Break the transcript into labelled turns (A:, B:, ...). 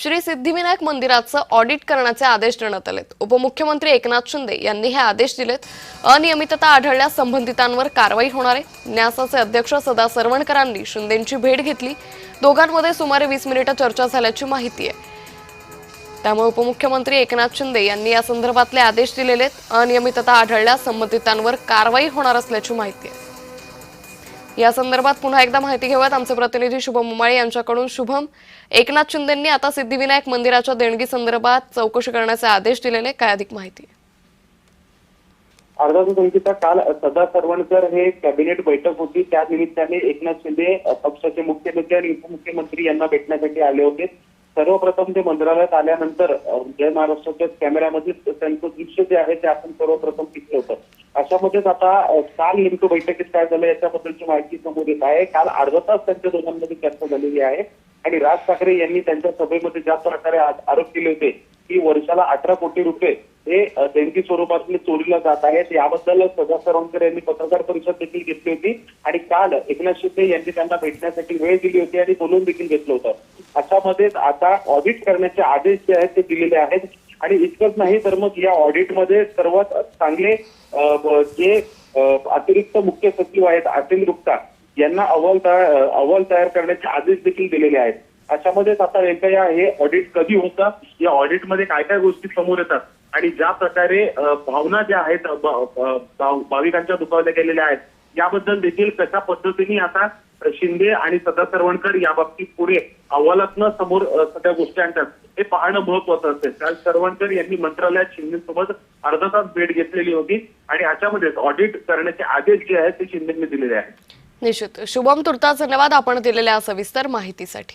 A: श्री सिद्धिविनायक मंदिराचं ऑडिट करण्याचे आदेश देण्यात आलेत। उपमुख्यमंत्री एकनाथ शिंदे यांनी हे आदेश दिलेत। अनियमितता आढळल्यास संबंधितांवर कारवाई होणार आहे। न्यासाचे अध्यक्ष सदा सरवणकरांनी शिंदेंची भेट घेतली। दोघांमध्ये सुमारे 20 मिनिटे चर्चा झाल्याची माहिती आहे। त्यामुळे उपमुख्यमंत्री एकनाथ शिंदे यांनी या संदर्भातले आदेश दिलेले आहेत। अनियमितता आढळल्यास संबंधितांवर कारवाई होणार असल्याची माहिती आहे। या संदर्भात पुन्हा एकदा माहिती घेऊयात आमचे प्रतिनिधी शुभम उमाळे यांच्याकडून। शुभम, एकनाथ शिंदेंनी आता सिद्धिविनायक मंदिराच्या देणगी संदर्भात चौकशी करण्याचे आदेश दिलेले, काय अधिक माहिती?
B: अर्धातून अंकिता, काल सदा सरवणकर हे कॅबिनेट बैठक होती, त्या निमित्ताने एकनाथ शिंदे पक्षाचे मुख्य नेते आणि उपमुख्यमंत्री यांना भेटण्यासाठी आले होते। सर्वप्रथम ते मंत्रालयात आल्यानंतर जय महाराष्ट्राच्या कॅमेऱ्यामध्ये त्यांचं दृश्य जे आहे ते आपण सर्वप्रथम टिकलं होतं। अशामध्येच आता काल नेमकं बैठकीत काय झालं याच्याबद्दलची माहिती समोर येत आहे। काल अर्धा तास त्यांच्या दोघांमध्ये चर्चा झालेली आहे आणि राज ठाकरे यांनी त्यांच्या सभेमध्ये ज्या प्रकारे आरोप केले होते की वर्षाला 18 कोटी रुपये हे देणगी स्वरूपातले चोरीला जात आहेत, याबद्दल सदा सरवणकर यांनी पत्रकार परिषद देखील घेतली होती आणि काल एकनाथ शिंदे यांनी त्यांना भेटण्यासाठी वेळ दिली होती आणि बोलून देखील घेतलं होतं। अशामध्येच आता ऑडिट करण्याचे आदेश जे आहेत ते दिलेले आहेत आणि इतकंच नाही तर मग या ऑडिटमध्ये सर्वात चांगले जे अतिरिक्त मुख्य सचिव आहेत अनिल गुप्ता यांना अहवाल तयार करण्याचे आदेश देखील दिलेले आहेत। अशामध्येच आता नेमकं हे ऑडिट कधी होतं, या ऑडिटमध्ये काय काय गोष्टी समोर येतात आणि ज्या प्रकारे भावना ज्या आहेत भाविकांच्या दुखावल्या गेलेल्या आहेत याबद्दल देखील कशा पद्धतीने आता शिंदे आणि सदा सरवणकर याबाबतीत पुढे अहवालातनं समोर सगळ्या गोष्टी आणतात हे पाहणं महत्वाचं असेल। काल सरवणकर यांनी मंत्रालयात शिंदेसोबत अर्धा तास भेट घेतलेली होती आणि अशामध्येच ऑडिट करण्याचे आदेश जे आहेत ते शिंदेंनी दिलेले आहेत।
A: निश्चित शुभम, तुर्तास धन्यवाद आपण दिलेल्या सविस्तर माहितीसाठी।